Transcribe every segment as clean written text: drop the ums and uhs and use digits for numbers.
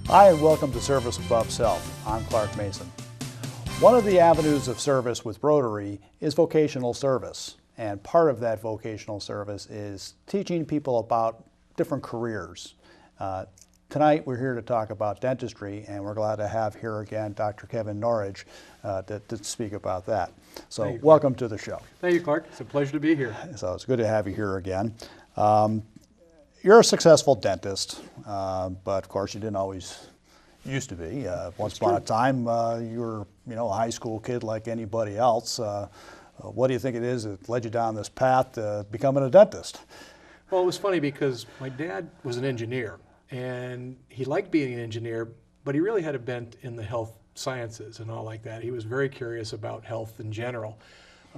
Hi, and welcome to Service Above Self. I'm Clark Mason. One of the avenues of service with Rotary is vocational service. And part of that vocational service is teaching people about different careers. Tonight we're here to talk about dentistry, and we're glad to have here again Dr. Kevin Norridge to speak about that. So welcome to the show. Thank you, Clark. It's a pleasure to be here. So it's good to have you here again. You're a successful dentist, but of course you didn't always used to be. Once upon a time, you were, a high school kid like anybody else. What do you think it is that led you down this path to becoming a dentist? Well, it was funny because my dad was an engineer, and he liked being an engineer, but he really had a bent in the health sciences and all like that. He was very curious about health in general,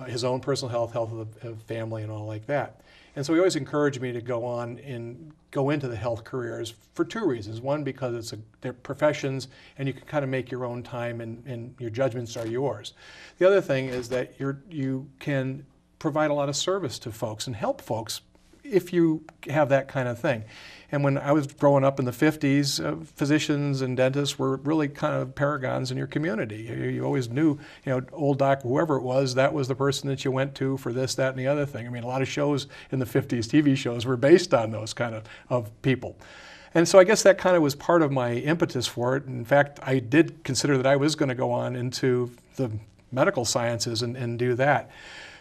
his own personal health, health of the family, and all like that. And so he always encouraged me to go on and go into the health careers for two reasons. One, because they're professions and you can kind of make your own time and your judgments are yours. The other thing is that you can provide a lot of service to folks and help folks if you have that kind of thing. And when I was growing up in the 50s, physicians and dentists were really kind of paragons in your community. You always knew, old doc, whoever it was, that was the person that you went to for this, that, and the other thing. I mean, a lot of shows in the 50s, TV shows, were based on those kind of people. And so I guess that kind of was part of my impetus for it. In fact, I did consider that I was going to go on into the medical sciences and do that.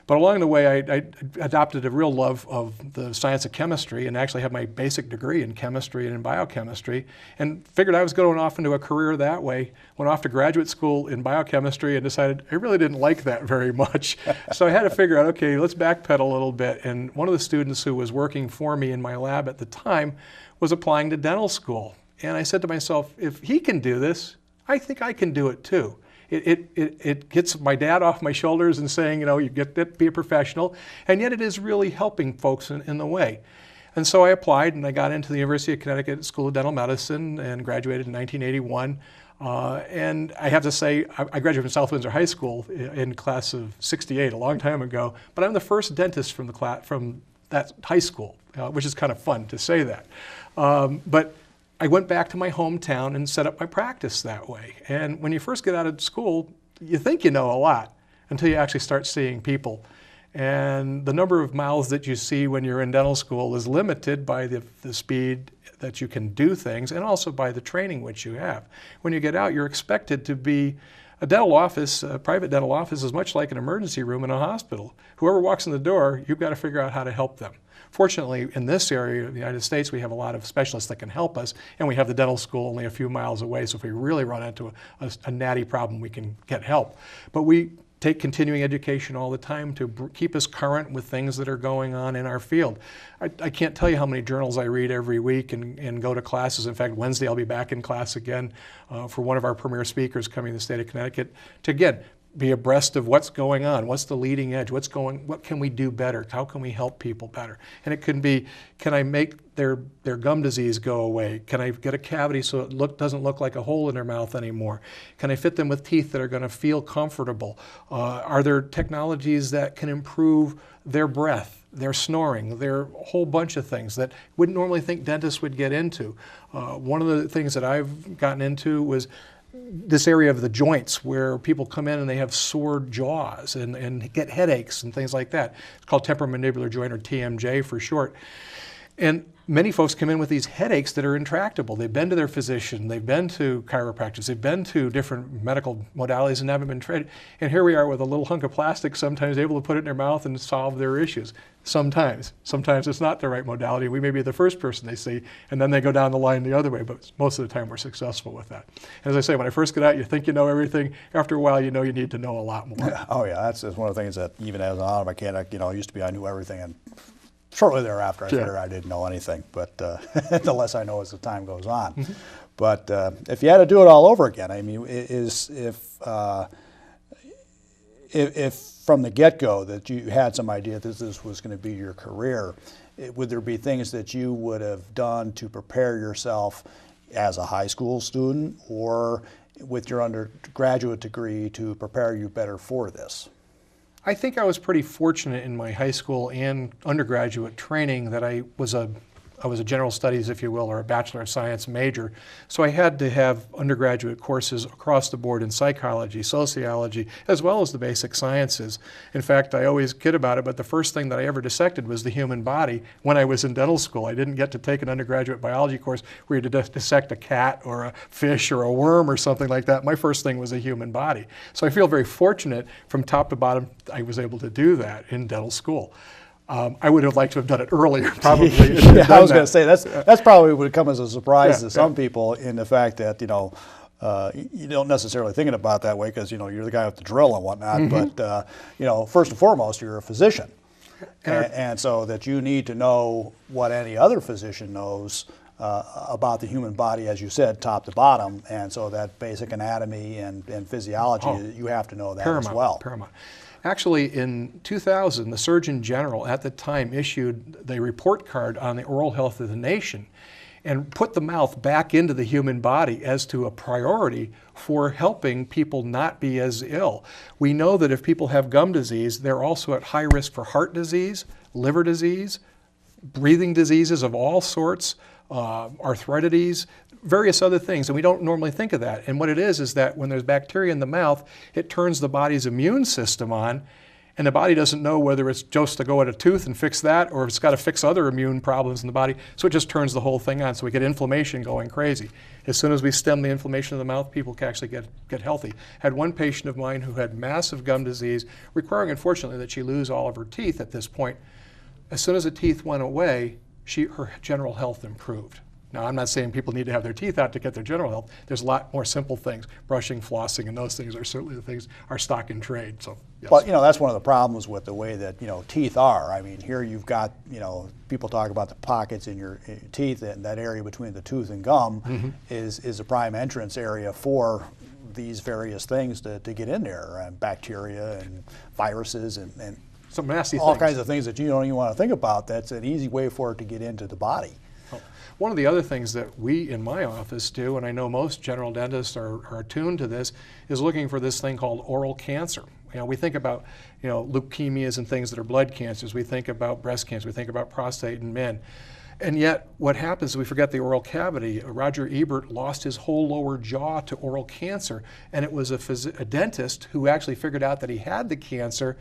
But along the way, I adopted a real love of the science of chemistry and actually had my basic degree in chemistry and in biochemistry and figured I was going off into a career that way. Went off to graduate school in biochemistry and decided I really didn't like that very much. So I had to figure out, okay, let's backpedal a little bit. And one of the students who was working for me in my lab at the time was applying to dental school. And I said to myself, if he can do this, I think I can do it too. It gets my dad off my shoulders and saying, you get to be a professional, and yet it is really helping folks in the way. And so I applied and I got into the University of Connecticut School of Dental Medicine and graduated in 1981. And I have to say, I graduated from South Windsor High School in class of 68, a long time ago, but I'm the first dentist from that high school, which is kind of fun to say that. But I went back to my hometown and set up my practice that way. And when you first get out of school, you think you know a lot until you actually start seeing people. And the number of mouths that you see when you're in dental school is limited by the speed that you can do things and also by the training which you have. When you get out, you're expected to be a dental office, a private dental office is much like an emergency room in a hospital. Whoever walks in the door, you've got to figure out how to help them. Fortunately, in this area of the United States, we have a lot of specialists that can help us, and we have the dental school only a few miles away, so if we really run into a natty problem, we can get help. But we take continuing education all the time to keep us current with things that are going on in our field. I can't tell you how many journals I read every week and go to classes. In fact, Wednesday I'll be back in class again for one of our premier speakers coming to the state of Connecticut to, again, be abreast of what's going on, what's the leading edge, what can we do better, how can we help people better? And it can be, can I make their gum disease go away? Can I get a cavity so it doesn't look like a hole in their mouth anymore? Can I fit them with teeth that are going to feel comfortable? Are there technologies that can improve their breath, their snoring, their whole bunch of things that wouldn't normally think dentists would get into? One of the things that I've gotten into was this area of the joints where people come in and they have sore jaws and get headaches and things like that. It's called temporomandibular joint, or TMJ for short. And many folks come in with these headaches that are intractable. They've been to their physician, they've been to chiropractors, they've been to different medical modalities and haven't been treated. And here we are with a little hunk of plastic, sometimes able to put it in their mouth and solve their issues. Sometimes it's not the right modality. We may be the first person they see, and then they go down the line the other way, but most of the time we're successful with that. And as I say, when I first get out, you think you know everything. After a while, you know you need to know a lot more. Oh yeah, that's one of the things that even as an auto mechanic, used to be I knew everything, and shortly thereafter I figured I didn't know anything, but the less I know as the time goes on. Mm-hmm. But if you had to do it all over again, I mean, if from the get-go that you had some idea that this was going to be your career, would there be things that you would have done to prepare yourself as a high school student or with your undergraduate degree to prepare you better for this? I think I was pretty fortunate in my high school and undergraduate training that I was a I was a general studies, if you will, or a Bachelor of Science major. So I had to have undergraduate courses across the board in psychology, sociology, as well as the basic sciences. In fact, I always kid about it, but the first thing that I ever dissected was the human body when I was in dental school. I didn't get to take an undergraduate biology course where you had to dissect a cat or a fish or a worm or something like that. My first thing was a human body. So I feel very fortunate from top to bottom I was able to do that in dental school. I would have liked to have done it earlier, probably. Yeah, I was going to say that's probably would come as a surprise to some people in the fact that you don't necessarily think about it that way because you're the guy with the drill and whatnot. But first and foremost, you're a physician, and so that you need to know what any other physician knows about the human body, as you said, top to bottom, and so that basic anatomy and physiology, you have to know that as well. Paramount. Actually, in 2000, the Surgeon General at the time issued the report card on the oral health of the nation and put the mouth back into the human body as to a priority for helping people not be as ill. We know that if people have gum disease, they're also at high risk for heart disease, liver disease, breathing diseases of all sorts, arthritis, various other things, and we don't normally think of that. And what it is that when there's bacteria in the mouth, it turns the body's immune system on, and the body doesn't know whether it's just to go at a tooth and fix that or if it's got to fix other immune problems in the body, so it just turns the whole thing on, so we get inflammation going crazy. As soon as we stem the inflammation of the mouth, people can actually get healthy. Had one patient of mine who had massive gum disease, requiring unfortunately that she lose all of her teeth at this point. As soon as the teeth went away, her general health improved. Now, I'm not saying people need to have their teeth out to get their general health. There's a lot more simple things. Brushing, flossing, and those things are certainly the things are stock in trade. So, yes. But that's one of the problems with the way that teeth are. I mean, here you've got people talk about the pockets in your teeth, and that area between the tooth and gum is a prime entrance area for these various things to get in there, and bacteria and viruses and some nasty all things. Kinds of things that you don't even want to think about. That's an easy way for it to get into the body. One of the other things that we in my office do, and I know most general dentists are attuned to this, is looking for this thing called oral cancer. We think about leukemias and things that are blood cancers. We think about breast cancer. We think about prostate in men. And yet what happens is we forget the oral cavity. Roger Ebert lost his whole lower jaw to oral cancer, and it was a dentist who actually figured out that he had the cancer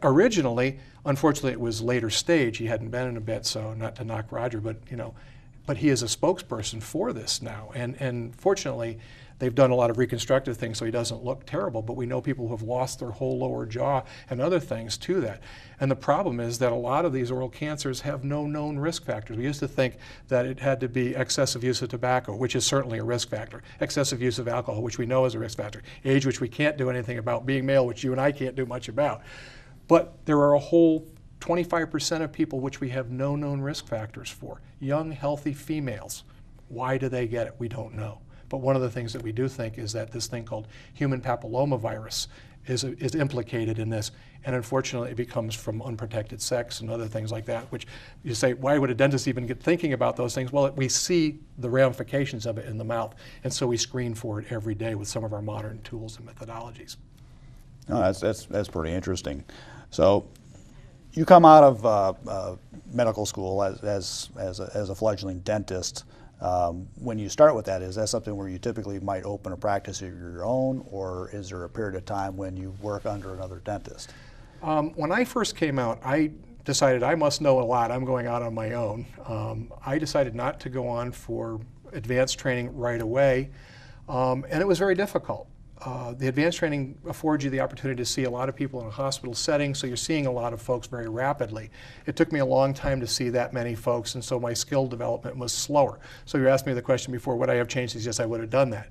originally. Unfortunately, it was later stage. He hadn't been in a bit, so not to knock Roger, but he is a spokesperson for this now. And fortunately, they've done a lot of reconstructive things so he doesn't look terrible, but we know people who have lost their whole lower jaw and other things to that. And the problem is that a lot of these oral cancers have no known risk factors. We used to think that it had to be excessive use of tobacco, which is certainly a risk factor, excessive use of alcohol, which we know is a risk factor, age, which we can't do anything about, being male, which you and I can't do much about. But there are a whole 25% of people which we have no known risk factors for. Young, healthy females. Why do they get it? We don't know. But one of the things that we do think is that this thing called human papillomavirus is implicated in this. And unfortunately, it becomes from unprotected sex and other things like that, which you say, why would a dentist even get thinking about those things? Well, we see the ramifications of it in the mouth. And so we screen for it every day with some of our modern tools and methodologies. Oh, that's pretty interesting. So you come out of medical school as a fledgling dentist. When you start with that, is that something where you typically might open a practice of your own, or is there a period of time when you work under another dentist? When I first came out, I decided I must know a lot. I'm going out on my own. I decided not to go on for advanced training right away, and it was very difficult. The advanced training affords you the opportunity to see a lot of people in a hospital setting, so you're seeing a lot of folks very rapidly. It took me a long time to see that many folks, and so my skill development was slower. So you asked me the question before, would I have changed these? Yes, I would have done that.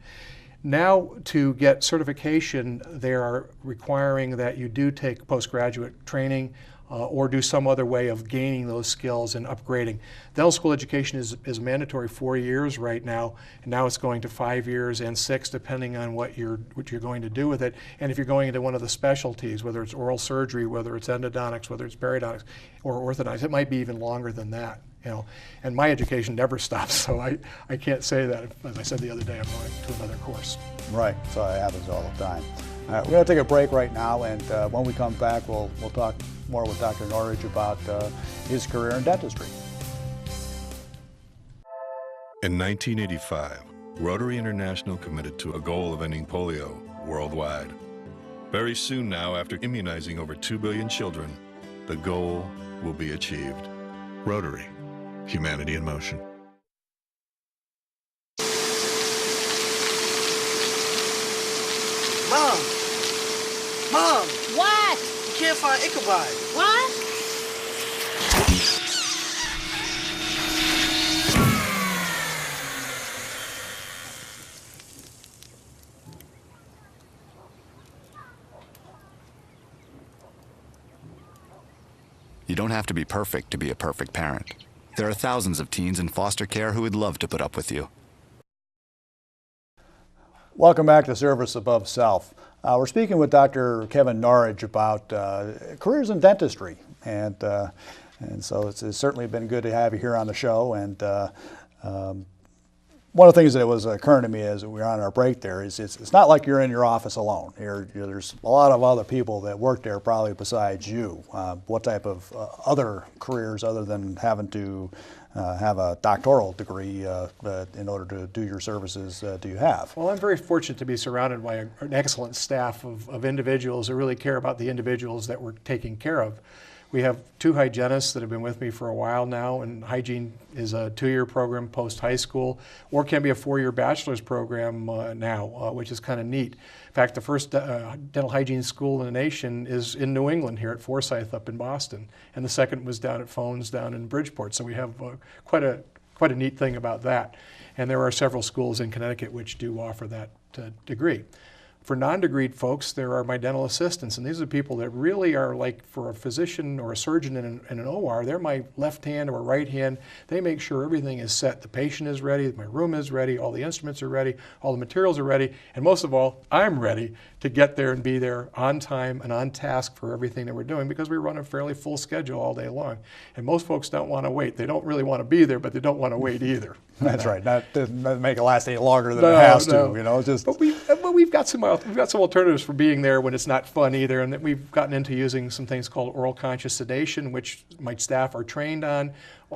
Now, to get certification, they are requiring that you do take postgraduate training or do some other way of gaining those skills and upgrading. Dental school education is mandatory 4 years right now, and now it's going to 5 years and 6, depending on what you're going to do with it. And if you're going into one of the specialties, whether it's oral surgery, whether it's endodontics, whether it's periodontics, or orthodontics, it might be even longer than that. And my education never stops, so I can't say that. As I said the other day, I'm going to another course. Right, so it happens all the time. All right, we're going to take a break right now, and when we come back, we'll talk more with Dr. Norridge about his career in dentistry. In 1985, Rotary International committed to a goal of ending polio worldwide. Very soon now, after immunizing over 2 billion children, the goal will be achieved. Rotary, humanity in motion. Mom! Mom! What? You can't find Ichabod. What? You don't have to be perfect to be a perfect parent. There are thousands of teens in foster care who would love to put up with you. Welcome back to Service Above Self. We're speaking with Dr. Kevin Norridge about careers in dentistry, and so it's certainly been good to have you here on the show. And one of the things that was occurring to me as we were on our break there is it's not like you're in your office alone. There's a lot of other people that work there probably besides you. What type of other careers other than having to have a doctoral degree in order to do your services do you have? Well, I'm very fortunate to be surrounded by an excellent staff of individuals who really care about the individuals that we're taking care of. We have 2 hygienists that have been with me for a while now, and hygiene is a 2-year program post-high school, or can be a 4-year bachelor's program now, which is kind of neat. In fact, the first dental hygiene school in the nation is in New England here at Forsyth up in Boston, and the second was down at Phones down in Bridgeport, so we have quite a neat thing about that. And there are several schools in Connecticut which do offer that degree. For non-degreed folks, there are my dental assistants, and these are people that really are like, for a physician or a surgeon in an OR, they're my left hand or right hand. They make sure everything is set. The patient is ready, my room is ready, all the instruments are ready, all the materials are ready, and most of all, I'm ready to get there and be there on time and on task for everything that we're doing, because we run a fairly full schedule all day long. And most folks don't want to wait. They don't really want to be there, but they don't want to wait either. That's right. Not to make it last any longer than it has to. You know, just. But we've got some alternatives for being there when it's not fun either, and that we've gotten into using some things called oral conscious sedation, which my staff are trained on,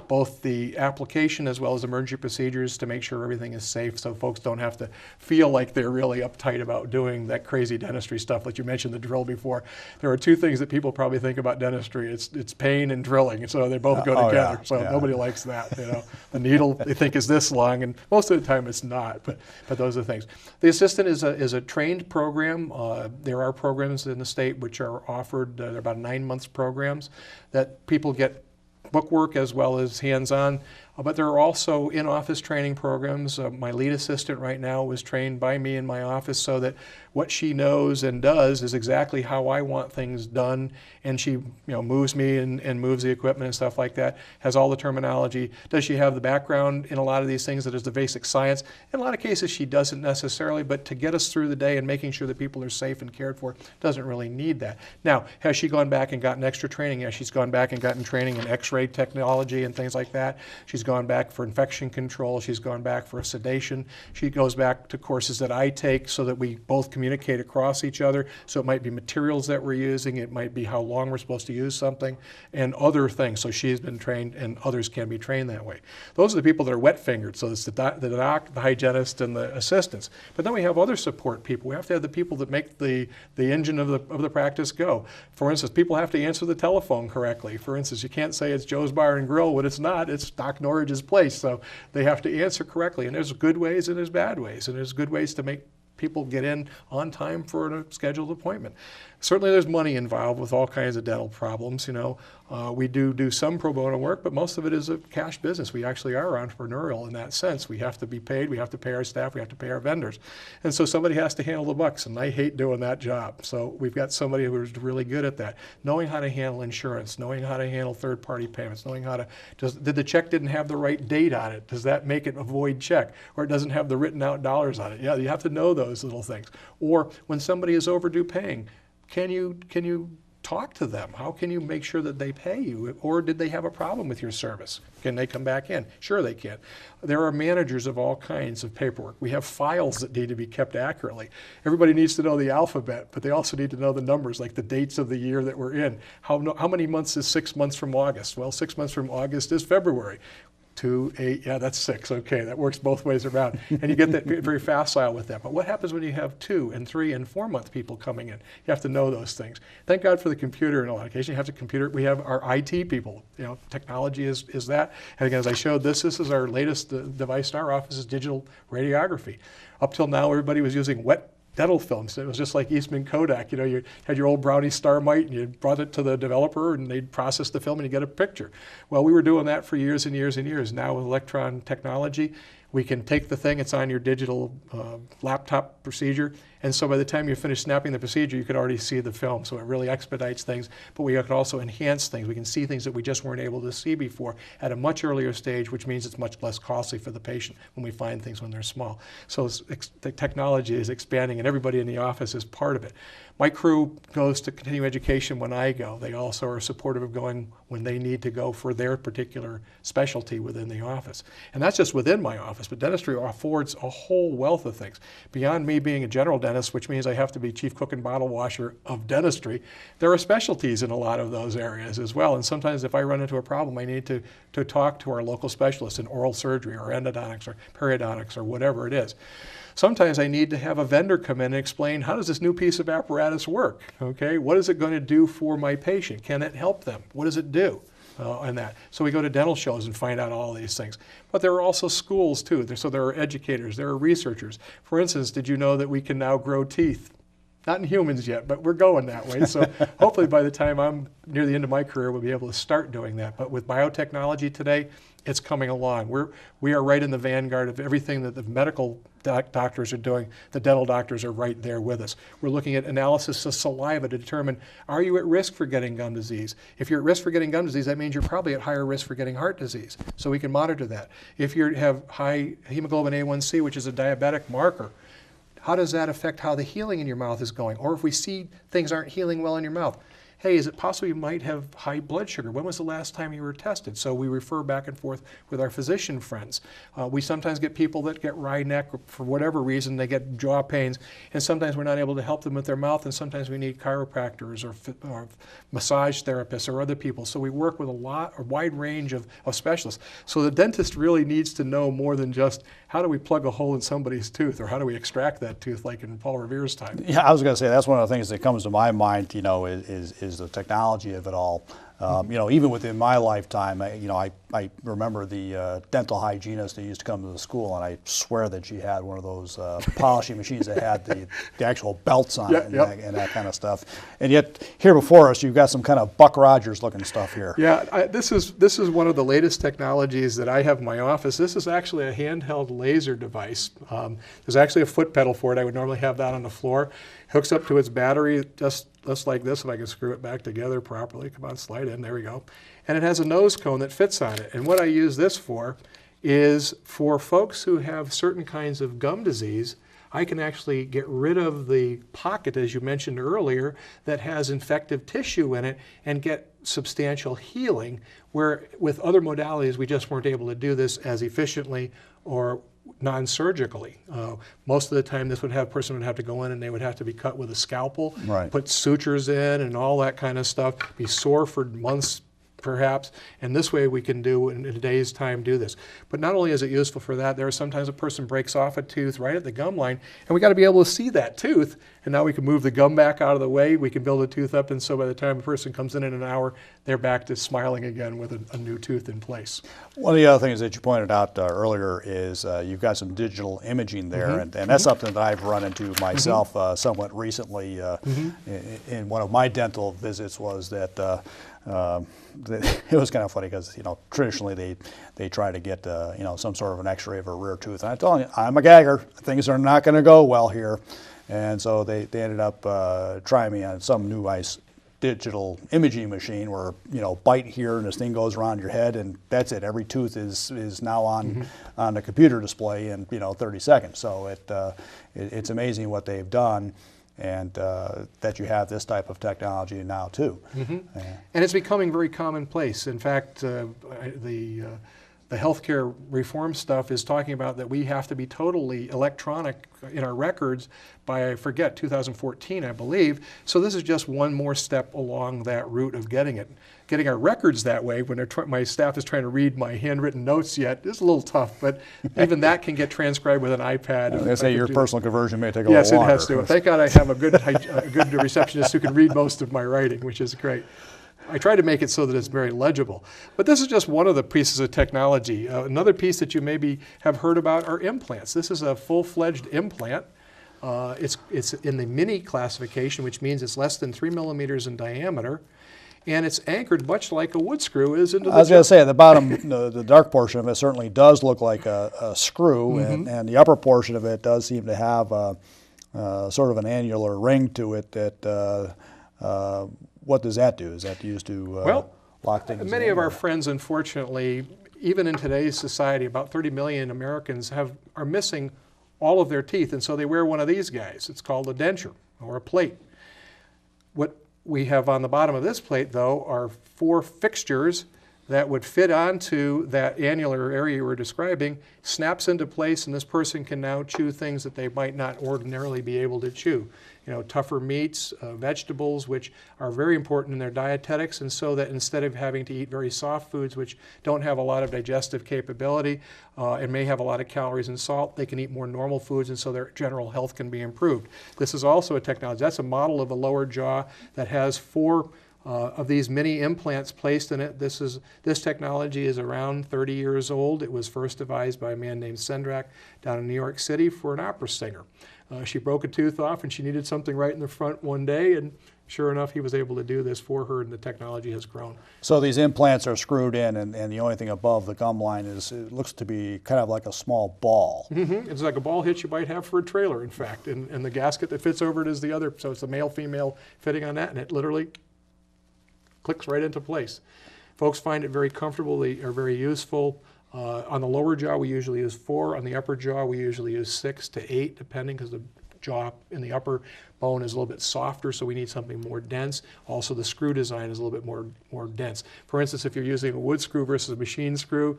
both the application as well as emergency procedures to make sure everything is safe, so folks don't have to feel like they're really uptight about doing that crazy dentistry stuff. Like you mentioned the drill before. There are 2 things that people probably think about dentistry. It's pain and drilling, so they both go together. Yeah, so yeah. Nobody likes that. You know, the needle they think is this long, and most of the time it's not. But those are the things. The assistant is a trained program. There are programs in the state which are offered. They're about 9 months programs that people get bookwork as well as hands-on. But there are also in-office training programs. My lead assistant right now was trained by me in my office, so that what she knows and does is exactly how I want things done. And she, moves me and moves the equipment and stuff like that, has all the terminology. Does she have the background in a lot of these things that is the basic science? In a lot of cases she doesn't necessarily, but to get us through the day and making sure that people are safe and cared for doesn't really need that. Now, has she gone back and gotten extra training? Yeah, she's gone back and gotten training in x-ray technology and things like that. She's gone back for infection control. She's gone back for sedation. She goes back to courses that I take so that we both communicate across each other. So it might be materials that we're using. It might be how long we're supposed to use something and other things. So she's been trained, and others can be trained that way. Those are the people that are wet-fingered. So it's the doc, the hygienist, and the assistants. But then we have other support people. We have to have the people that make the engine of the practice go. For instance, people have to answer the telephone correctly. For instance, you can't say it's Joe's Bar and Grill when it's not. It's Doc Norridge's place. So they have to answer correctly. And there's good ways and there's bad ways. And there's good ways to make people get in on time for a scheduled appointment. Certainly there's money involved with all kinds of dental problems. We do some pro bono work, but most of it is a cash business. We actually are entrepreneurial in that sense. We have to be paid, we have to pay our staff, we have to pay our vendors. And so somebody has to handle the bucks, and I hate doing that job. So we've got somebody who's really good at that. Knowing how to handle insurance, knowing how to handle third-party payments, knowing how to, did the check didn't have the right date on it? Does that make it a void check? Or it doesn't have the written out dollars on it? Yeah, you have to know those little things. Or when somebody is overdue paying, can you talk to them? How can you make sure that they pay you? Or did they have a problem with your service? Can they come back in? Sure they can. There are managers of all kinds of paperwork. We have files that need to be kept accurately. Everybody needs to know the alphabet, but they also need to know the numbers, like the dates of the year that we're in. How many months is 6 months from August? Well, 6 months from August is February. 2, 8, yeah, that's 6. Okay, that works both ways around. And you get that very facile with that. But what happens when you have 2 and 3 and 4-month people coming in? You have to know those things. Thank God for the computer in a lot of cases. You have to computer. We have our IT people. You know, technology is that. And again, as I showed this is our latest device in our office is digital radiography. Up till now, everybody was using wet dental films. It was just like Eastman Kodak. You know, you had your old Brownie Starmite and you brought it to the developer and they'd process the film and you get a picture. Well, we were doing that for years and years and years. Now with electron technology, we can take the thing, it's on your digital laptop procedure, and so by the time you finish snapping the procedure, you can already see the film. So it really expedites things, but we can also enhance things. We can see things that we just weren't able to see before at a much earlier stage, which means it's much less costly for the patient when we find things when they're small. So the technology is expanding, and everybody in the office is part of it. My crew goes to continuing education when I go. They also are supportive of going when they need to go for their particular specialty within the office. And that's just within my office, but dentistry affords a whole wealth of things. Beyond me being a general dentist, which means I have to be chief cook and bottle washer of dentistry, there are specialties in a lot of those areas as well. And sometimes if I run into a problem, I need to talk to our local specialist in oral surgery or endodontics or periodontics or whatever it is. Sometimes I need to have a vendor come in and explain, how does this new piece of apparatus work? Okay, what is it going to do for my patient? Can it help them? What does it do? And that. So we go to dental shows and find out all these things. But there are also schools too. So there are educators, there are researchers. For instance, did you know that we can now grow teeth? Not in humans yet, but we're going that way. So hopefully by the time I'm near the end of my career, we'll be able to start doing that. But with biotechnology today, it's coming along. We are right in the vanguard of everything that the medical doctors are doing. The dental doctors are right there with us. We're looking at analysis of saliva to determine, are you at risk for getting gum disease? If you're at risk for getting gum disease, that means you're probably at higher risk for getting heart disease. So we can monitor that. If you have high hemoglobin A1C, which is a diabetic marker, how does that affect how the healing in your mouth is going? Or if we see things aren't healing well in your mouth, hey, is it possible you might have high blood sugar? When was the last time you were tested? So we refer back and forth with our physician friends. We sometimes get people that get wry neck for whatever reason, they get jaw pains, and sometimes we're not able to help them with their mouth, and sometimes we need chiropractors or massage therapists or other people. So we work with a wide range of specialists. So the dentist really needs to know more than just how do we plug a hole in somebody's tooth or how do we extract that tooth like in Paul Revere's time. Yeah, I was going to say that's one of the things that comes to my mind, you know, is the technology of it all. You know, even within my lifetime, I remember the dental hygienist that used to come to the school, and I swear that she had one of those polishing machines that had the actual belts on it and that kind of stuff. And yet, here before us, you've got some kind of Buck Rogers looking stuff here. Yeah, this is one of the latest technologies that I have in my office. This is actually a handheld laser device. There's actually a foot pedal for it. I would normally have that on the floor. Hooks up to its battery just like this, if I can screw it back together properly. Come on, slide in, there we go. And it has a nose cone that fits on it. And what I use this for is for folks who have certain kinds of gum disease, I can actually get rid of the pocket, as you mentioned earlier, that has infective tissue in it and get substantial healing, where with other modalities we just weren't able to do this as efficiently or non-surgically. Most of the time this person would have to go in and they would have to be cut with a scalpel, right, put sutures in and all that kind of stuff, be sore for months perhaps, and this way we can do, in a day's time, do this. But not only is it useful for that, there are sometimes a person breaks off a tooth right at the gum line, and we got to be able to see that tooth, and now we can move the gum back out of the way, we can build a tooth up, and so by the time a person comes in an hour, they're back to smiling again with a new tooth in place. One of the other things that you pointed out earlier is you've got some digital imaging there, and that's something that I've run into myself somewhat recently in one of my dental visits. Was that it was kind of funny because, you know, traditionally they try to get you know, some sort of an X-ray of a rear tooth, and I told you I'm a gagger, things are not going to go well here, and so they ended up trying me on some new digital imaging machine where, you know, bite here and this thing goes around your head and that's it. Every tooth is now on the computer display in, you know, 30 seconds. So it's amazing what they've done, and that you have this type of technology now too. And it's becoming very commonplace. In fact, the the healthcare reform stuff is talking about that we have to be totally electronic in our records by, I forget, 2014, I believe. So this is just one more step along that route of getting our records that way. When my staff is trying to read my handwritten notes yet, it's a little tough, but even that can get transcribed with an iPad. I was going to say your personal conversion may take a yes, little longer. Yes, it has to. Thank God I have a good receptionist who can read most of my writing, which is great. I try to make it so that it's very legible. But this is just one of the pieces of technology. Another piece that you maybe have heard about are implants. This is a full-fledged implant. It's in the mini classification, which means it's less than 3 millimeters in diameter. And it's anchored much like a wood screw is into the I was going to say, at the bottom, the dark portion of it certainly does look like a screw, and the upper portion of it does seem to have sort of an annular ring to it that, what does that do? Is that used to lock things in? Many of our friends, unfortunately, even in today's society, about 30 million Americans are missing all of their teeth, and so they wear one of these guys. It's called a denture or a plate. What we have on the bottom of this plate, though, are 4 fixtures that would fit onto that annular area you were describing, snaps into place, and this person can now chew things that they might not ordinarily be able to chew. You know, tougher meats, vegetables, which are very important in their dietetics, and so that instead of having to eat very soft foods, which don't have a lot of digestive capability and may have a lot of calories and salt, they can eat more normal foods, and so their general health can be improved. This is also a technology. That's a model of a lower jaw that has 4 of these mini implants placed in it. This technology is around 30 years old. It was first devised by a man named Sendrak down in New York City for an opera singer. She broke a tooth off and she needed something right in the front one day, and sure enough, he was able to do this for her, and the technology has grown. So these implants are screwed in, and the only thing above the gum line is, it looks to be kind of like a small ball. Mm-hmm. It's like a ball hitch you might have for a trailer, in fact, and the gasket that fits over it is the other, so it's a male-female fitting on that, and it literally clicks right into place. Folks find it very comfortable. They are very useful. On the lower jaw, we usually use 4. On the upper jaw, we usually use 6 to 8, depending, because the jaw in the upper bone is a little bit softer, so we need something more dense. Also, the screw design is a little bit more dense. For instance, if you're using a wood screw versus a machine screw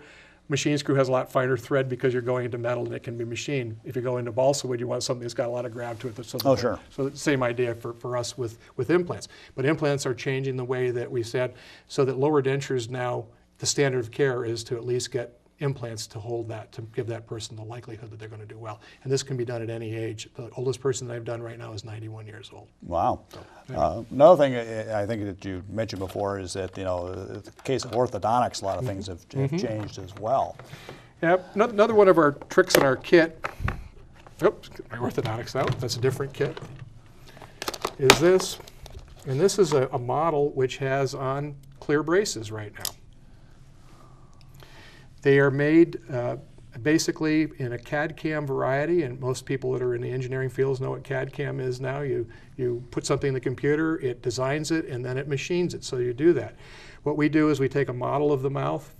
has a lot finer thread because you're going into metal and it can be machined. If you go into balsa wood, you want something that's got a lot of grab to it. Sure. So the same idea for us with implants. But implants are changing the way that we said, so that lower dentures now, the standard of care is to at least get implants to hold that, to give that person the likelihood that they're going to do well. And this can be done at any age. The oldest person that I've done right now is 91 years old. Wow. So, yeah. Another thing I think that you mentioned before is that, in the case of orthodontics, a lot of things have changed as well. Yeah, another one of our tricks in our kit, oops, get my orthodontics out, that's a different kit, is this. And this is a model which has on clear braces right now. They are made basically in a CAD-CAM variety, and most people that are in the engineering fields know what CAD-CAM is now. You put something in the computer, it designs it, and then it machines it, so you do that. What we do is we take a model of the mouth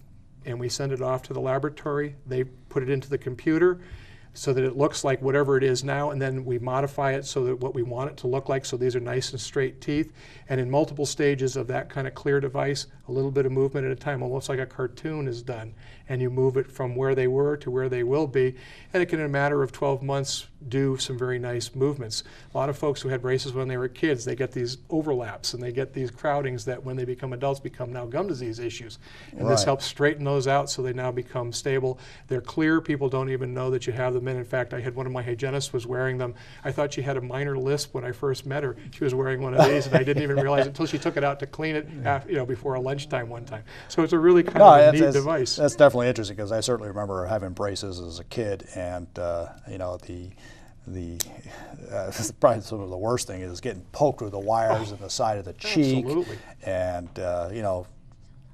and we send it off to the laboratory. They put it into the computer so that it looks like whatever it is now, and then we modify it so that what we want it to look like, so these are nice and straight teeth. And in multiple stages of that kind of clear device, a little bit of movement at a time, almost like a cartoon is done. And you move it from where they were to where they will be. And it can, in a matter of 12 months, do some very nice movements. A lot of folks who had braces when they were kids, they get these overlaps and they get these crowdings that when they become adults become now gum disease issues. And this helps straighten those out so they now become stable. They're clear. People don't even know that you have them in. In fact, I had one of my hygienists was wearing them. I thought she had a minor lisp when I first met her. She was wearing one of these and I didn't even realize it until she took it out to clean it after, before a lunchtime one time. So it's a really kind of a neat device. That's definitely interesting, because I certainly remember having braces as a kid, and probably some of the worst thing is getting poked with the wires in the side of the cheek. Absolutely. And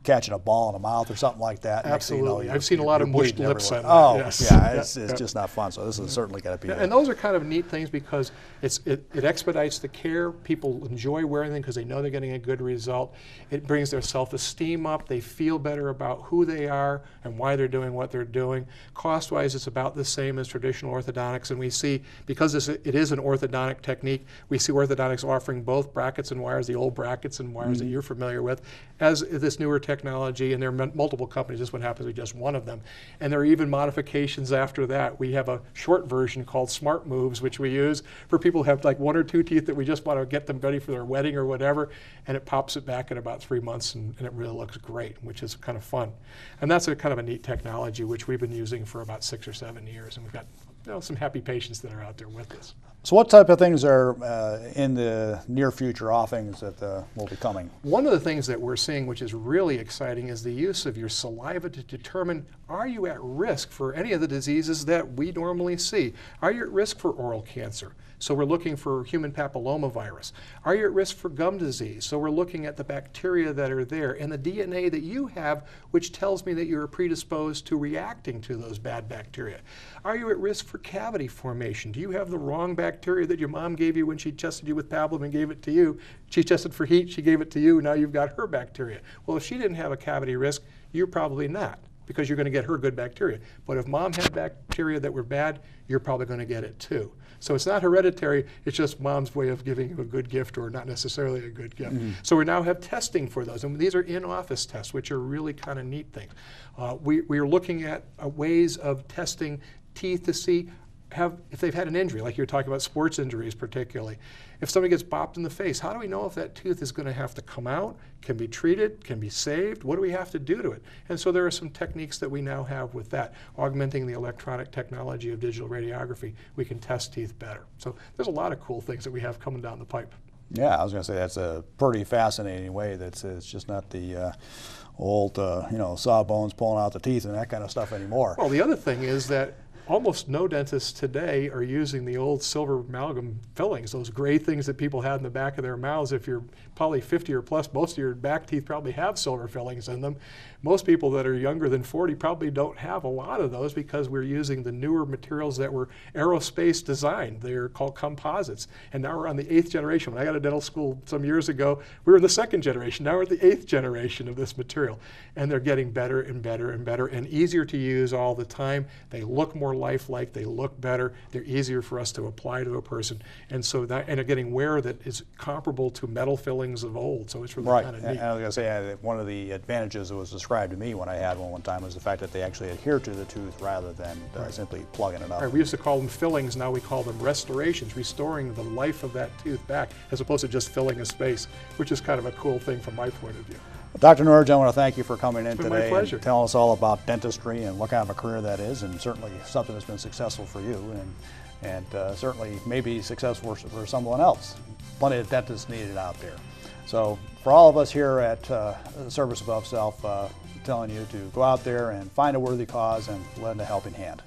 catching a ball in the mouth or something like that. Absolutely. I've seen a lot of mushed lips on that. Oh, yes. yeah, it's just not fun. So this is certainly got to be. And those are kind of neat things because it expedites the care. People enjoy wearing them because they know they're getting a good result. It brings their self-esteem up. They feel better about who they are and why they're doing what they're doing. Cost-wise, it's about the same as traditional orthodontics. And we see, because it is an orthodontic technique, we see orthodontics offering both brackets and wires, the old brackets and wires that you're familiar with, as this newer technique technology, and there are multiple companies. This one happens to be just one of them. And there are even modifications after that. We have a short version called Smart Moves, which we use for people who have like 1 or 2 teeth that we just want to get them ready for their wedding or whatever, and it pops it back in about 3 months, and it really looks great, which is kind of fun. And that's a kind of a neat technology, which we've been using for about 6 or 7 years, and we've got some happy patients that are out there with us. So what type of things are in the near future offings that will be coming? One of the things that we're seeing, which is really exciting, is the use of your saliva to determine, are you at risk for any of the diseases that we normally see? Are you at risk for oral cancer? So we're looking for human papillomavirus. Are you at risk for gum disease? So we're looking at the bacteria that are there and the DNA that you have, which tells me that you're predisposed to reacting to those bad bacteria. Are you at risk for cavity formation? Do you have the wrong bacteria that your mom gave you when she tested you with pablum and gave it to you? She tested for heat, she gave it to you, now you've got her bacteria. Well, if she didn't have a cavity risk, you're probably not, because you're going to get her good bacteria. But if mom had bacteria that were bad, you're probably going to get it too. So it's not hereditary, it's just mom's way of giving you a good gift or not necessarily a good gift. So we now have testing for those, and these are in-office tests, which are really kind of neat things. We are looking at ways of testing teeth to see if they've had an injury, like you were talking about sports injuries particularly. If somebody gets bopped in the face, how do we know if that tooth is going to have to come out, can be treated, can be saved? What do we have to do to it? And so there are some techniques that we now have with that. Augmenting the electronic technology of digital radiography, we can test teeth better. So there's a lot of cool things that we have coming down the pipe. Yeah, I was going to say that's a pretty fascinating way. It's just not the old, sawbones pulling out the teeth and that kind of stuff anymore. Well, the other thing is that almost no dentists today are using the old silver amalgam fillings, those gray things that people had in the back of their mouths. If you're probably 50 or plus, most of your back teeth probably have silver fillings in them. Most people that are younger than 40 probably don't have a lot of those because we're using the newer materials that were aerospace designed. They're called composites. And now we're on the 8th generation. When I got to dental school some years ago, we were in the 2nd generation. Now we're at the 8th generation of this material. And they're getting better and better and better and easier to use all the time. They look more lifelike, they look better, they're easier for us to apply to a person. And so that, and they're getting wear that is comparable to metal fillings of old. So it's really kind of neat. And I was going to say, one of the advantages that was described to me when I had one time was the fact that they actually adhere to the tooth rather than simply plugging it up. Right, we used to call them fillings, now we call them restorations, restoring the life of that tooth back as opposed to just filling a space, which is kind of a cool thing from my point of view. Well, Dr. Norridge, I want to thank you for coming in today and telling us all about dentistry and what kind of a career that is, and certainly something that's been successful for you and certainly maybe successful for someone else. Plenty of dentists needed out there. So for all of us here at Service Above Self, telling you to go out there and find a worthy cause and lend a helping hand.